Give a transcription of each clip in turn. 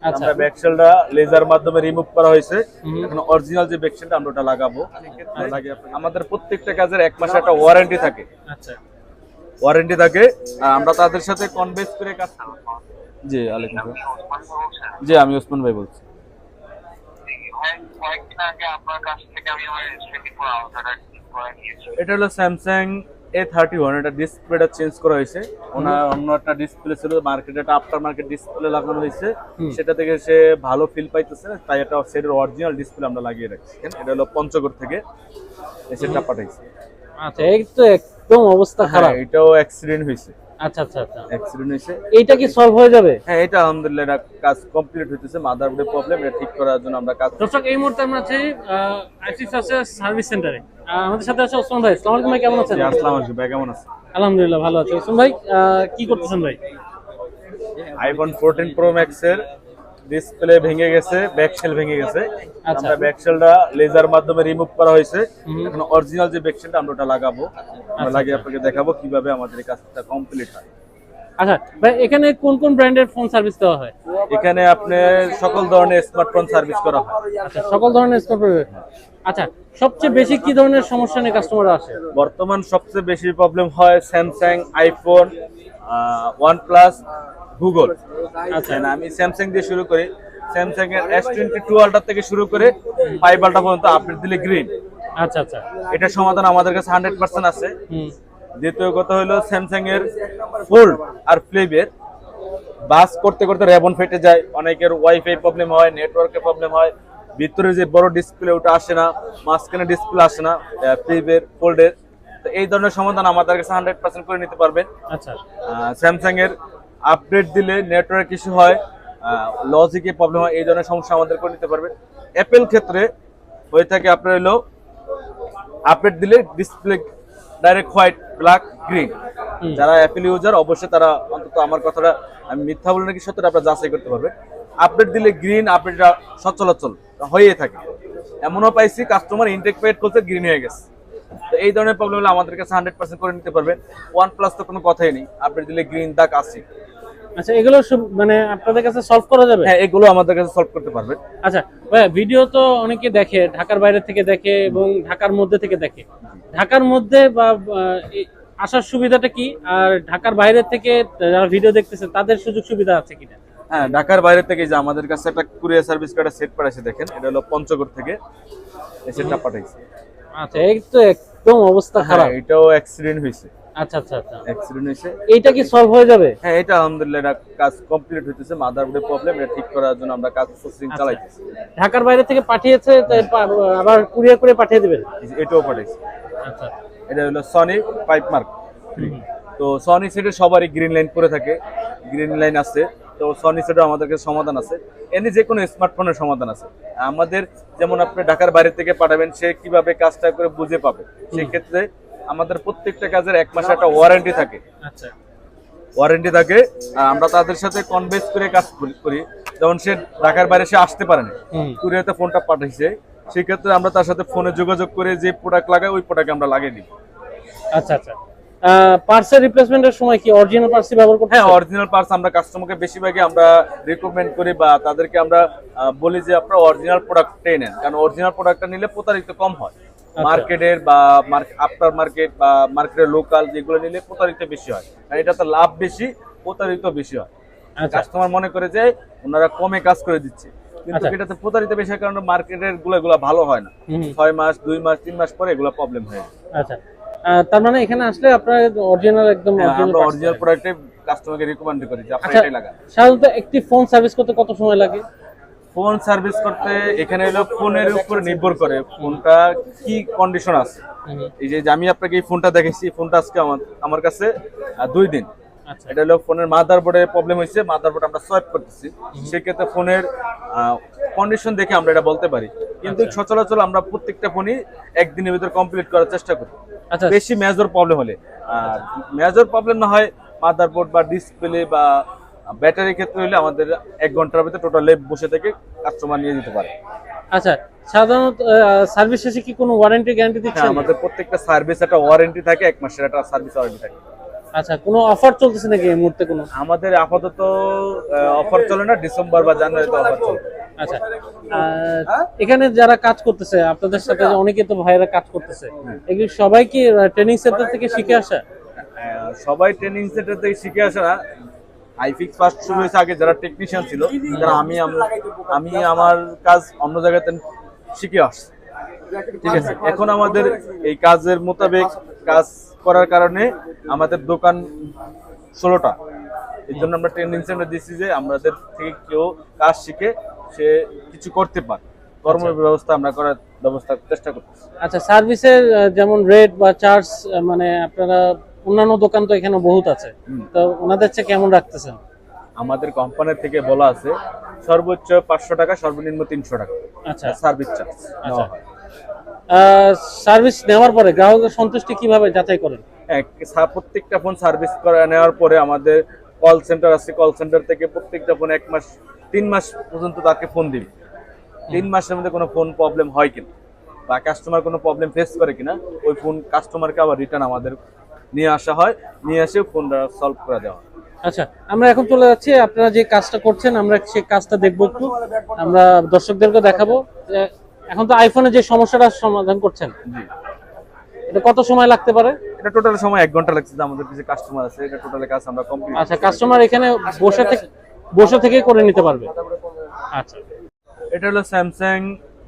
আচ্ছা। আমরা ব্যাকশেলটা লেজার মাধ্যমে রিমুভ করা হয়েছে। এখন অরিজিনাল যে ব্যাকশেলটা আমরা ওটা লাগাবো। আমাদের প্রত্যেকটা কাজের 1 মাসের একটা ওয়ারেন্টি থাকে। আচ্ছা। ওয়ারেন্টি থাকে। আমরা তাদের সাথে কনভেন্স করে কাজ করি। জি আলাইকুম আসসালাম। জি আমি ওসমান ভাই বলছি। কয়েকদিন আগে আপনার কাছ থেকে আমি আমার S24 আলট্রাটা করে নিয়েছি। এটা হলো স্যামসাং A31, এটা ডিসপ্লেটা চেঞ্জ করা হয়েছে। অন্য একটা ডিসপ্লে ছিল মার্কেটে, একটা আফটার মার্কেট ডিসপ্লে লাগানো হয়েছে। সেটা থেকে সে ভালো ফিল পাইতেছে না, তাই একটা সেটের অরিজিনাল ডিসপ্লে আমরা লাগিয়ে রাখছি। এটা হলো পঞ্চগড় থেকে এই সেটটা পাঠাইছি। আচ্ছা, এই তো একদম অবস্থা খারাপ। এটাও অ্যাক্সিডেন্ট হয়েছে। আচ্ছা আচ্ছা আচ্ছা, অ্যাক্সিডেন্ট হয়েছে। এইটা কি সলভ হয়ে যাবে? হ্যাঁ, এটা আলহামদুলিল্লাহ এটা কাজ কমপ্লিট হইতেছে। মাদারবোর্ডের প্রবলেম, এটা ঠিক করার জন্য আমরা কাজ করছি। দর্শক, এই মুহূর্তে আমরা আছি আইসি সার্ভিস সেন্টারে। আমাদের সাথে আছে ওসমান ভাই। আসসালামু আলাইকুম ভাই, কেমন আছেন? জি আসসালামু আলাইকুম ভাই, কেমন আছেন? আলহামদুলিল্লাহ ভালো আছি। ওসমান ভাই, কি করতেছেন ভাই? আইফোন 14 প্রো ম্যাক্স এর ডিসপ্লে ভেঙে গেছে, ব্যাকশেল ভেঙে গেছে। আচ্ছা। আমরা ব্যাকশেলটা লেজার মাধ্যমে রিমুভ করা হয়েছে। এখন অরিজিনাল যে ব্যাকশেলটা আমরা ওটা লাগাবো। আমরা লাগিয়ে আপনাকে দেখাবো কিভাবে আমাদের এই কাজটা কমপ্লিট হয়। আচ্ছা ভাই, এখানে কোন কোন ব্র্যান্ডের ফোন সার্ভিস দেওয়া হয়? এখানে আপনার সকল ধরনের স্মার্টফোন সার্ভিস করা হয়। আচ্ছা, সকল ধরনের স্মার্টফোন। আচ্ছা, সবচেয়ে বেশি কি ধরনের সমস্যা নিয়ে কাস্টমাররা আসে? বর্তমান সবচেয়ে বেশি প্রবলেম হয় স্যামসাং, আইফোন, ওয়ানপ্লাস, গুগল। আচ্ছা, আমি স্যামসাং দিয়ে শুরু করি। স্যামসাং এর S22 আলট্রা থেকে শুরু করে 5 আলট্রা পর্যন্ত আপডেট দিলে গ্রিন। আচ্ছা আচ্ছা, এটার সমাধান আমাদের কাছে 100% আছে। দ্বিতীয় কথা হলো স্যামসাং এর ফোল্ড আর ফ্লিপের বাস করতে করতে রেবন ফেটে যায়, অনেকের ওয়াইফাই প্রবলেম হয়, নেটওয়ার্কের প্রবলেম হয়, ভিতরে যে বড় ডিসপ্লে ওটা আসে না, মাঝখানে ডিসপ্লে আসে না ফ্লিপের ফোল্ডের। তো এই ধরনের সমাধান আমাদের কাছে 100% করে নিতে পারবেন। আচ্ছা, স্যামসাং এর আপডেট দিলে নেটওয়ার্ক ইস্যু হয়, লজিকে প্রবলেম হয়, এই ধরনের সমস্যা আমাদের করে নিতে পারবেন। অ্যাপেল ক্ষেত্রে হয়ে থাকে আপনার হলো আপডেট দিলে display direct white, black, green. যারা অ্যাপেল ইউজার অবশ্যই তারা অন্তত আমার কথাটা আমি মিথ্যা বলে নাকি সত্যটা আপনারা যাচাই করতে পারবেন। আপডেট দিলে গ্রিন, আপডেটটা সচলাচল হয়েই থাকে। এমনও পাইছি কাস্টমার ইনটেক পেড করতে গ্রিন হয়ে গেছে। তো এই ধরনের প্রবলেম হলে আমাদের কাছে 100% করে নিতে পারবেন। OnePlus তো কোনো কথাই নেই, আপডেট দিলে গ্রিন দাগ আসে। আচ্ছা, এগুলো সব মানে আপনাদের কাছে সলভ করা যাবে? হ্যাঁ, এগুলো আমাদের কাছে সলভ করতে পারবেন। আচ্ছা ভাই, ভিডিও তো অনেকে দেখে, ঢাকার বাইরে থেকে দেখে এবং ঢাকার মধ্যে থেকে দেখে। ঢাকার মধ্যে বা আসার সুবিধাটা কি, আর ঢাকার বাইরে থেকে যারা ভিডিও দেখতেছে তাদের সুযোগ সুবিধা আছে কিনা? হ্যাঁ, ঢাকার বাইরে থেকে যে আমাদের কাছে একটা কুরিয়ার সার্ভিস কার্ডের সেট পাঠাইছে, দেখেন এটা হলো পঞ্চগড় থেকে এই সেটটা পাঠাইছে। আচ্ছা, এই তো একদম অবস্থা খারাপ। এটাও অ্যাক্সিডেন্ট হয়েছে। আচ্ছা আচ্ছা আচ্ছা, অ্যাক্সিডেন্ট হয়েছে। এইটা কি সলভ হয়ে যাবে? হ্যাঁ, এটা আলহামদুলিল্লাহ এটা কাজ কমপ্লিট হইতেছে। মাদারবোর্ডের প্রবলেম, এটা ঠিক করার জন্য আমরা কাজ প্রসেসিং চালাইতেছি। ঢাকার বাইরে থেকে পাঠিয়েছে, তাই আবার কুরিয়ার করে পাঠিয়ে দিবেন? এটাও পাঠাইছি। আচ্ছা, এটা হলো সনি 5 মার্ক। তো সনি সেটে সবারই গ্রিন লাইন করে থাকে, গ্রিন লাইন আছে। তো সনি সেটও আমাদের কাছে সমাধান আছে। এমনি যে কোনো স্মার্টফোনের সমাধান আছে আমাদের। যেমন আপনি ঢাকার বাইরে থেকে পাঠাবেন, সে কিভাবে কাজটা করে বুঝে পাবে, সেক্ষেত্রে আমাদের প্রত্যেকটা কাজের 1 মাসের একটা ওয়ারেন্টি থাকে। আচ্ছা, ওয়ারেন্টি থাকে। আমরা তাদের সাথে কনভেন্স করে কাজ করি। যেমন সে ঢাকার বাইরে সে আসতে পারে না, কুরিয়ারে ফোনটা পাঠাইছে, সেক্ষেত্রে আমরা তার সাথে ফোনে যোগাযোগ করে যে প্রোডাক্ট লাগাই ওই প্রোডাক্ট আমরা লাগিয়ে দিই। আচ্ছা আচ্ছা। পার্টসের রিপ্লেসমেন্টের সময় কি অরিজিনাল পার্টসই ব্যবহার করতে? হ্যাঁ, অরিজিনাল পার্টস আমরা কাস্টমারকে বেশিরভাগই আমরা রিকমেন্ড করি বা তাদেরকে আমরা বলি যে আপনারা অরিজিনাল প্রোডাক্টটাই নেন, কারণ অরিজিনাল প্রোডাক্টটা নিলে প্রতারিত কম হয়। মার্কেটের বা আফটার মার্কেট বা মার্কেটের লোকাল যেগুলো নিলে প্রতারিত বেশি হয়, কারণ এটাতে লাভ বেশি, প্রতারিত বেশি হয়। কাস্টমার মনে করে যে ওনারা কমে কাজ করে দিচ্ছে, কিন্তু এটাতে প্রতারিত বেশি হয়, কারণ মার্কেটের গুলো ভালো হয় না। 6 মাস, 2 মাস, 3 মাস পরে এগুলো প্রবলেম হয়। আচ্ছা, তার মানে এখানে আসলে আপনারা অরিজিনাল একদম অরিজিনাল প্রোডাক্টে কাস্টমারকে রিকমেন্ড করি যে আপনি এটাই লাগান। সাধারণত একটি ফোন সার্ভিস করতে কত সময় লাগে? ফোন সার্ভিস করতে এখানে হলো ফোনের উপর নির্ভর করে ফোনটা কি কন্ডিশন আছে। এই যে আমি আপনাকে এই ফোনটা দেখেছি, ফোনটা আজকে আমার কাছে 2 দিন। এটা হলো ফোনের মাদারবোর্ডের প্রবলেম হয়েছে, মাদারবোর্ড আমরা সোয়াপ করতেছি, সেক্ষেত্রে ফোনের কন্ডিশন দেখে আমরা এটা বলতে পারি। কিন্তু সচরাচর আমরা প্রত্যেকটা ফোনই একদিনের ভিতরে কমপ্লিট করার চেষ্টা করি। বেশি মেজর প্রবলেম হলে, মেজর প্রবলেম না হয় মাদারবোর্ড বা ডিসপ্লে বা ব্যাটারির ক্ষেত্রে হলে আমাদের 1 ঘন্টার ভিতরে টোটাল বসে থেকে কাস্টমার নিয়ে যেতে পারে। আচ্ছা, সাধারণত সার্ভিস শেষে কি কোনো ওয়ারেন্টি গ্যারান্টি দিচ্ছেন? আমাদের প্রত্যেকটা সার্ভিস একটা ওয়ারেন্টি থাকে, 1 মাসের একটা সার্ভিস ওয়ারেন্টি থাকে। আচ্ছা, কোনো অফার চলতেছে নাকি এই মুহূর্তে কোনো? আমাদের আপাতত অফার চলে না, ডিসেম্বর বা জানুয়ারিতে অফার চলে। আচ্ছা, এখানে যারা কাজ করতেছে আপনাদের সাথে, যে অনেকে তো ভাইয়েরা কাজ করতেছে, এগুলি সবাই কি ট্রেনিং সেন্টার থেকে শিখে আসা? সবাই ট্রেনিং সেন্টার থেকে শিখে আসে না। আইফিক্স ফার্স্ট শুরু হয়েছে আগে যারা টেকনিশিয়ান ছিল, যারা আমি আমার কাজ অন্য জায়গাতে শিখে আসছি, ঠিক আছে। এখন আমাদের এই কাজের মোতাবেক কাজ করার কারণে আমাদের দোকান 16টা, এই জন্য আমরা ট্রেনিং সেন্টার দিচ্ছি যে আমাদের থেকে কেউ কাজ শিখে সে কিছু করতে পারে, কর্ম ব্যবস্থা আমরা করার ব্যবস্থা চেষ্টা করতেছি। আচ্ছা, সার্ভিসের যেমন রেট বা চার্জ, মানে আপনারা অন্যান্য দোকান তো এখানে বহুত আছে, তো ওনাদের চেয়ে কেমন রাখতেছেন? আমাদের কোম্পানি থেকে বলা আছে সর্বোচ্চ 500 টাকা, সর্বনিম্ন 300 টাকা আচ্ছা সার্ভিস চার্জ আচ্ছা, সার্ভিস নেওয়ার পরে গ্রাহকের সন্তুষ্টি কিভাবে যাচাই করেন? প্রত্যেকটা ফোন সার্ভিস করে নেওয়ার পরে আমাদের কল সেন্টার আছে, কল সেন্টার থেকে প্রত্যেকটা ফোন 1 মাস 3 মাস পর্যন্ত তাকে ফোন দিবে। 3 মাসের মধ্যে কোনো ফোন প্রবলেম হয় কিনা বা কাস্টমার কোনো প্রবলেম ফেস করে কিনা, ওই ফোন কাস্টমারকে আবার রিটার্ন আমাদের নিয়ে আসা হয়, নিয়ে এসে ফোনটা সলভ করে দেওয়া হয়। আচ্ছা, আমরা এখন চলে যাচ্ছি, আপনারা যে কাজটা করছেন আমরা সেই কাজটা দেখবো একটু, আমরা দর্শকদেরকে দেখাবো। এখন তো আইফোনে যে সমস্যাটা সমাধান করছেন, জি, এটা কত সময় লাগতে পারে? এটা টোটাল সময় 1 ঘন্টা লাগছে। আমাদের কিছু কাস্টমার আছে, এটা টোটাল কাজ আমরা কমপ্লিট। আচ্ছা, কাস্টমার এখানে বসে থেকে করে নিতে পারবে। আচ্ছা, এটা হলো স্যামসাং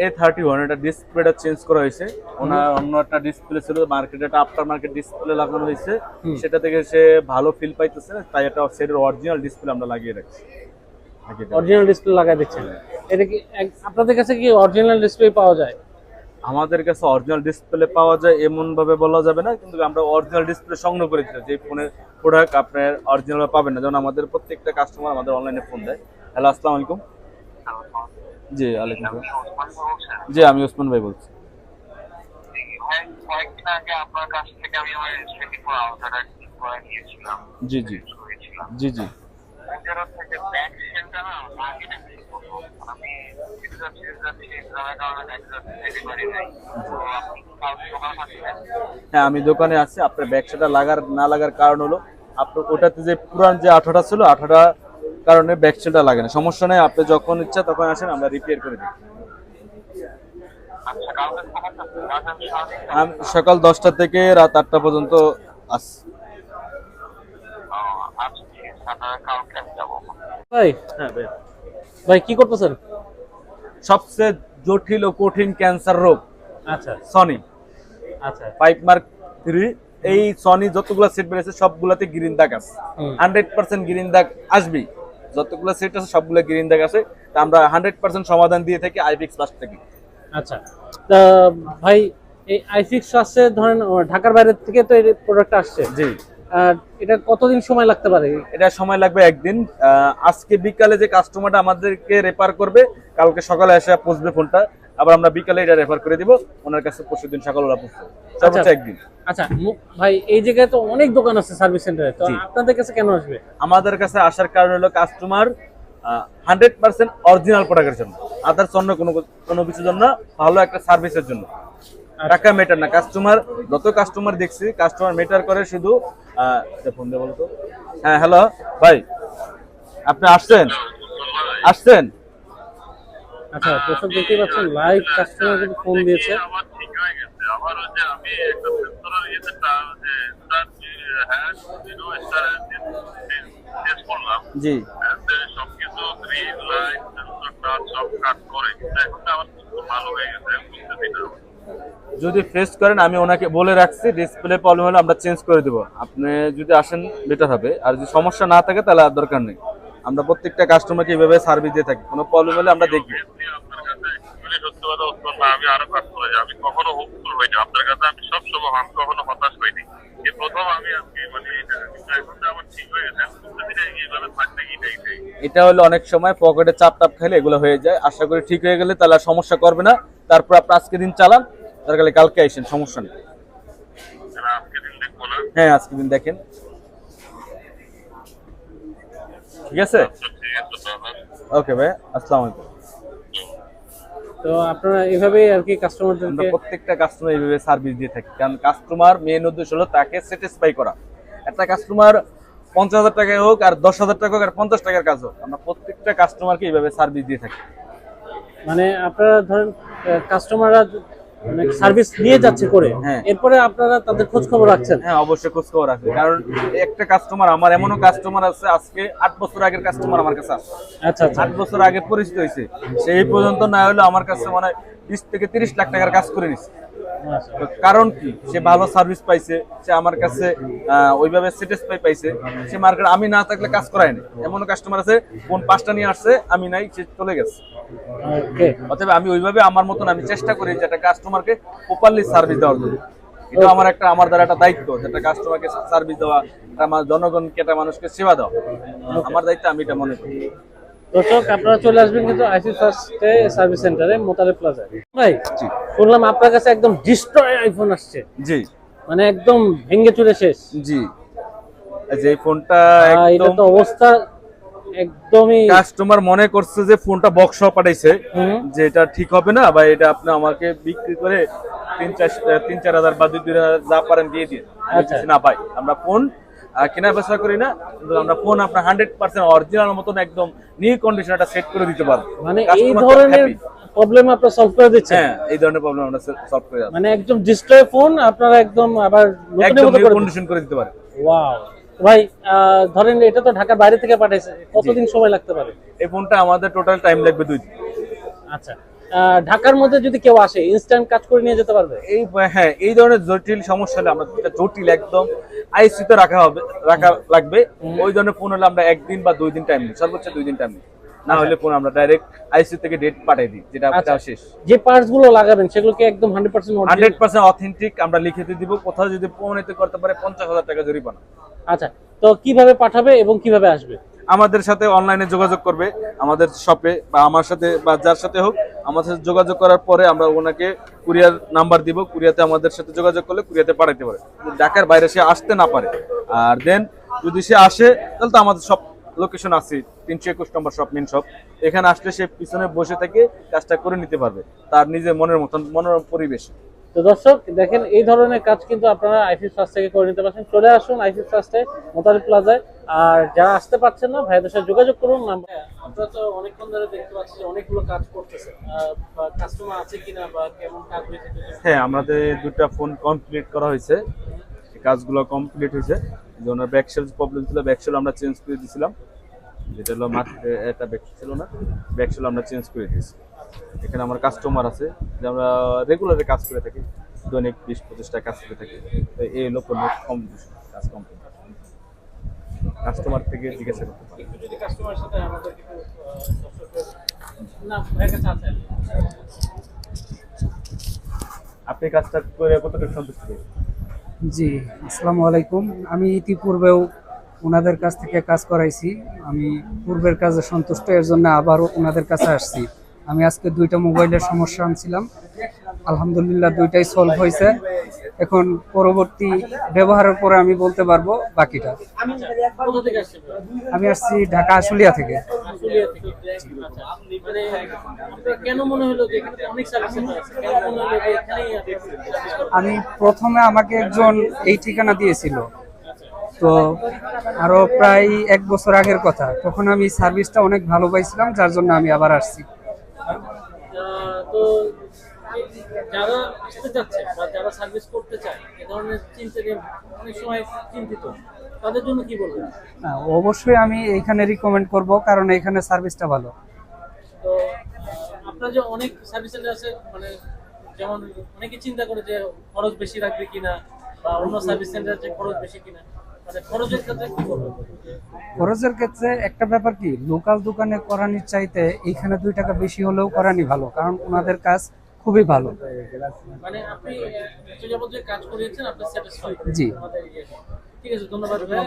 A31, এটা ডিসপ্লেটা চেঞ্জ করা হয়েছে। ওনার অন্য একটা ডিসপ্লে ছিল মার্কেটে, একটা আফটার মার্কেট ডিসপ্লে লাগানো হয়েছে, সেটা থেকে সে ভালো ফিল পাইতেছে না, তাই একটা সেটের অরিজিনাল ডিসপ্লে আমরা লাগিয়ে রাখছি। অরিজিনাল ডিসপ্লে লাগাই দিচ্ছেন। এটা কি আপনাদের কাছে কি অরিজিনাল ডিসপ্লে পাওয়া যায়? আমাদের কাছে অরিজিনাল ডিসপ্লে পাওয়া যায় এমন ভাবে বলা যাবে না, কিন্তু আমরা অরিজিনাল ডিসপ্লে সংগ্রহ করেছি। যে ফোনের প্রোডাক্ট আপনার অরিজিনাল পাবেন না, যেমন আমাদের প্রত্যেকটা কাস্টমার আমাদের অনলাইনে ফোন দেয়। হ্যালো, আসসালামু আলাইকুম। জি, ওয়ালাইকুম আসসালাম। জি, আমি ওসমান ভাই বলছি। কয়েকদিন আগে আপনার কাছ থেকে আমি আমার 24 আউটার করে নিয়েছিলাম। জি জি জি জি। ওদের থেকে ব্যাক সেলটা না আগে নাকি আমি ডেলিভারি নাই। তো আপনি কাল সকাল আসবেন? হ্যাঁ, আমি দোকানে আছি। আপনার ব্যাগটা না লাগার কারণ হলো আপনার ওটাতে যে পুরান যে আঠাটা ছিল, আঠাটা কারণে ব্যাকসেলটা লাগে না। সমস্যা নেই, আপনি যখন ইচ্ছা তখন আসেন, আমরা রিপেয়ার করে দিই। আচ্ছা, কালকে কখন আসবেন? আমি সারাদিন আমি সকাল 10টা থেকে রাত 8টা পর্যন্ত আসি। আচ্ছা, ঠিক আছে, আপনারা কালকে আমি যাবো। ভাই, হ্যাঁ ভাই, ভাই কি করতেছেন? সবচেয়ে জটিল ও কঠিন ক্যান্সার রোগ আচ্ছা সনি আচ্ছা 5 মার্ক 3, এই সনি যতগুলো সেট বেরিয়েছে সবগুলাতে গ্রিন দাগ আছে। 100% গ্রিন দাগ আসবেই, যতগুলো সেট আছে সবগুলো গ্রিন দাগ আছে। তা আমরা 100% সমাধান দিয়ে থাকি আইফিক্স ফার্স্ট থেকে। আচ্ছা, তা ভাই এই আইফিক্স আসছে ধরেন ঢাকার বাইরে থেকে তো এই প্রোডাক্ট আসছে, জি, এটা কতদিন সময় লাগতে পারে? এটা সময় লাগবে একদিন। আজকে বিকালে যে কাস্টমারটা আমাদেরকে রেফার করবে, কালকে সকালে এসে পৌঁছবে ফোনটা, আবার আমরা বিকালে এটা রেফার করে দিব ওনার কাছে, পরশুদিন সকালবেলা পৌঁছবে, সর্বোচ্চ একদিন। আচ্ছা ভাই, এই জায়গায় তো অনেক দোকান আছে সার্ভিস সেন্টারে, তো আপনাদের কাছে কেন আসবে? আমাদের কাছে আসার কারণ হলো কাস্টমার 100% অরিজিনাল প্রোডাক্টের জন্য, আদার্স অন্য কোনো কিছুর জন্য, ভালো একটা সার্ভিসের জন্য। টাকা মেটার না। কাস্টমার যত কাস্টমার দেখছি, কাস্টমার মেটার করে শুধু ফোন দিয়ে বলতো। হ্যাঁ, হ্যালো ভাই, আপনি আসছেন? আচ্ছা, দর্শক দেখতে পাচ্ছেন লাইভ কাস্টমার কিন্তু ফোন দিয়েছে। আমার ঠিক হয়ে গেছে। আমার ওই যে আমি একটা সেন্সরের ইয়েতে স্টার স্টার টেস্ট করলাম। জি, সবকিছু গ্রিন লাইট সেন্সর টাচ সব কাজ করে, কিন্তু এখন আমার ভালো হয়ে গেছে, বুঝতেছি না। যদি ফেস করেন আমি ওনাকে বলে রাখছি, ডিসপ্লে প্রবলেম হলে আমরা চেঞ্জ করে দেবো। আপনি যদি আসেন বেটার হবে, আর যদি সমস্যা না থাকে তাহলে আর দরকার নেই। আমরা প্রত্যেকটা কাস্টমারকে এইভাবে সার্ভিস দিয়ে থাকি, কোনো প্রবলেম হলে আমরা দেখি। আপনার কাছে actually সত্যি কথা উত্তর না, আমি আরো কাজ করে যাই। আমি কখনো হোপফুল হইনি আপনার কাছে, আমি সবসময় আমি কখনো হতাশ হইনি। এই প্রথম আমি আজকে মানে এখন তো আমার ঠিক হয়ে গেছে, এইভাবে থাকতে কি নেই। এটা হলো অনেক সময় পকেটে চাপ টাপ খেলে এগুলো হয়ে যায়। আশা করি ঠিক হয়ে গেলে তাহলে আর সমস্যা করবে না। তারপর আপনি আজকে দিন চালান, তার কালকে আইসেন, সমস্যা নেই। আজকে দিন দেখবো না। হ্যাঁ, আজকে দিন দেখেন, ঠিক আছে? ঠিক আছে, ওকে ভাই, আসসালামু আলাইকুম। তো আপনারা এভাবেই আর কি আমরা কাস্টমারদেরকে প্রত্যেকটা কাস্টমার এইভাবে সার্ভিস দিয়ে থাকি, কারণ কাস্টমার মেইন উদ্দেশ্য হলো তাকে স্যাটিসফাই করা। একটা কাস্টমার 50,000 টাকায় হোক আর 10,000 টাকা হোক আর 50 টাকার কাজ হোক, আমরা প্রত্যেকটা কাস্টমারকে এইভাবে সার্ভিস দিয়ে থাকি। মানে আপনারা ধরেন কাস্টমাররা মানে সার্ভিস নিয়ে যাচ্ছে করে, হ্যাঁ। এরপরে আপনারা তাদের খোঁজ খবর রাখছেন? হ্যাঁ, অবশ্যই খোঁজ খবর আছে, কারণ একটা কাস্টমার আমার এমনও কাস্টমার আছে আজকে 8 বছর আগের কাস্টমার আমার কাছে আছে। আচ্ছা আচ্ছা। 8 বছর আগে পরিচিত হয়েছে, সেই পর্যন্ত না হলে আমার কাছে মানে 20 থেকে 30 লাখ টাকার কাজ করে নিচ্ছে। আচ্ছা। তো কারণ কি, সে ভালো সার্ভিস পাইছে, সে আমার কাছে ওইভাবে স্যাটিসফাই পাইছে, সে মার্কেট আমি না থাকলে কাজ করায় না। এমন কাস্টমার আছে ফোন 5টা নিয়ে আসছে, আমি নাই, সে চলে গেছে। ওকে। অতএব আমি ওইভাবে আমার মতন আমি চেষ্টা করি যে একটা কাস্টমারকে প্রপারলি সার্ভিস দেওয়ার জন্য। এটা আমার দ্বারা একটা দায়িত্ব, যেটা কাস্টমারকে সার্ভিস দেওয়া, আমার জনগণকে, একটা মানুষকে সেবা দেওয়া আমার দায়িত্ব, আমি এটা মনে করি। দর্শক আপনারা চলে আসবেন কিন্তু আইফি ফার্স্টে সার্ভিস সেন্টারে, মোতালেব প্লাজায়। ভাই জি শুনলাম আপনার কাছে একদম ডিস্ট্রয় আইফোন আসছে, জি মানে একদম ভেঙে চুরে শেষ। জি, যে ফোনটা এটা একদম তো অবস্থা একদমই। কাস্টমার মনে করছে যে ফোনটা বক্স পাঠাইছে, হুম। যে এটা ঠিক হবে না, বা এটা আপনি আমাকে বিক্রি করে 3-4 হাজার বা 2-3 হাজার যা পারেন দিয়ে দিন। আচ্ছা। না ভাই, আমরা ফোন কেনা বেচা করি না, কিন্তু আমরা ফোন আপনার 100% অরিজিনাল মতন একদম নিউ কন্ডিশন একটা সেট করে দিতে পারবো। মানে এই Customer ধরনের happy। প্রবলেম আপনারা সলভ করে দিচ্ছেন? হ্যাঁ, এই ধরনের প্রবলেম আমরা সলভ করে দিচ্ছি, মানে একদম ডিসপ্লে ফোন আপনারা একদম আবার নতুনের একদম মতো নিউ করে কন্ডিশন করে দিতে পারে। ওয়াও। ভাই ধরেন এটা তো ঢাকার বাইরে থেকে পাঠাইছে, কতদিন সময় লাগতে পারে? এই ফোনটা আমাদের টোটাল টাইম লাগবে 2 দিন। আচ্ছা, ঢাকার মধ্যে যদি কেউ আসে ইনস্ট্যান্ট কাজ করে নিয়ে যেতে পারবে? হ্যাঁ, এই ধরনের জটিল সমস্যা হলে আমরা যেটা জটিল একদম আইসিতে রাখা লাগবে, ওই ধরনের ফোন হলে আমরা 1 দিন বা 2 দিন টাইম নিই, সর্বোচ্চ 2 দিন টাইম নিই। না হলে ফোন আমরা ডাইরেক্ট আইসি থেকে ডেট পাঠিয়ে দিই, যেটা আচ্ছা। শেষ। যে পার্টস গুলো লাগাবেন সেগুলো কি একদম 100% অরিজিনাল? 100% অথেন্টিক আমরা লিখে দিব। কোথাও যদি প্রমাণিত করতে পারে 50,000 টাকা জরিমানা। আচ্ছা, তো কিভাবে পাঠাবে এবং কিভাবে আসবে? আমাদের সাথে অনলাইনে যোগাযোগ করবে, আমাদের শপে বা আমার সাথে বা যার সাথে হোক, আমাদের সাথে যোগাযোগ করার পরে আমরা ওনাকে কুরিয়ার নাম্বার দিব, কুরিয়াতে আমাদের সাথে যোগাযোগ করলে কুরিয়াতে পাঠাতে পারে। ঢাকার বাইরে সে আসতে না পারে, আর দেন যদি সে আসে তাহলে তো আমাদের সব লোকেশন আছে, 321 নম্বর শপ, মেন শপ। এখানে আসলে সে পিছনে বসে থেকে কাজটা করে নিতে পারবে তার নিজের মনের মতন, মনোরম পরিবেশ। তো দর্শক দেখেন, এই ধরনের কাজ কিন্তু আপনারা আইফি ফার্স্ট থেকে করে নিতে পারছেন। চলে আসুন আইফি ফার্স্টে, মোতালেব প্লাজায়। আর যারা আসতে পারছেন না, ভাইদের সাথে যোগাযোগ করুন। আপনারা তো অনেকক্ষণ ধরে দেখতে পাচ্ছেন যে অনেকগুলো কাজ করতেছে, কাস্টমার আছে কিনা বা কেমন কাজ হয়েছে? হ্যাঁ, আমাদের 2টা ফোন কমপ্লিট করা হয়েছে, কাজগুলো কমপ্লিট হয়েছে। যে ওনার ব্যাকশেল প্রবলেম ছিল, ব্যাকশেল আমরা চেঞ্জ করে দিয়েছিলাম, যেটা হলো এটা ব্যাকশেল ছিল না, ব্যাকশেল আমরা চেঞ্জ করে দিয়েছি। এখানে আমার কাস্টমার আছে যে আমরা রেগুলারে কাজ করে থাকি, দৈনিক 20-25টা কাজ করে থাকি। তো এই হলো কোনো কাজ কমপ্লিট, কাস্টমার থেকে জিজ্ঞাসা করতে পারি। একটু যদি কাস্টমারের সাথে আমাদের কিছু না ভাইয়ের কাছে আছে। আপনি কাজটা করে কতটুকু সন্তুষ্ট? জি, আসসালামু আলাইকুম। আমি ইতিপূর্বেও ওনাদের কাছ থেকে কাজ করাইছি। আমি পূর্বের কাজে সন্তুষ্ট, এর জন্য আবারও ওনাদের কাছে আসছি। আমি আজকে 2টা মোবাইলের সমস্যা আনছিলাম, আলহামদুলিল্লাহ 2টাই সলভ হয়েছে। এখন পরবর্তী ব্যবহারের পরে আমি বলতে পারবো বাকিটা। কোথা থেকে আসছেন? আমি আসছি ঢাকা আশুলিয়া থেকে। আশুলিয়া থেকে। আচ্ছা, মানে আপনার কেন মনে হলো যে এখানে অনেক সার্ভিস সেন্টার আছে, কেন মনে হলো যে এখানেই আপনি সার্ভিস করবেন? আমি প্রথমে আমাকে একজন এই ঠিকানা দিয়েছিল, তো আরো প্রায় 1 বছর আগের কথা। তখন আমি সার্ভিসটা অনেক ভালো পাইছিলাম, যার জন্য আমি আবার আসছি। তো যারা আসতে চাচ্ছে বা যারা সার্ভিস করতে চায়, এ ধরনের অনেক সময় চিন্তিত, তাদের জন্য কি বলবেন? অবশ্যই আমি এইখানে রিকমেন্ড করব, কারণ এখানে সার্ভিসটা ভালো। তো আপনার যে অনেক সার্ভিস সেন্টার আছে, মানে যেমন অনেকে চিন্তা করে যে খরচ বেশি রাখবে কিনা, বা অন্য সার্ভিস সেন্টার যে খরচ বেশি কিনা, মানে খরচের ক্ষেত্রে কি বলবেন? খরচের ক্ষেত্রে একটা ব্যাপার কি, লোকাল দোকানে করানির চাইতে এইখানে 2 টাকা বেশি হলেও করানি ভালো, কারণ ওনাদের কাজ খুবই ভালো। মানে আপনি যাবত যে কাজ করিয়েছেন আপনি স্যাটিসফাইড? জি। ঠিক আছে, ধন্যবাদ ভাই।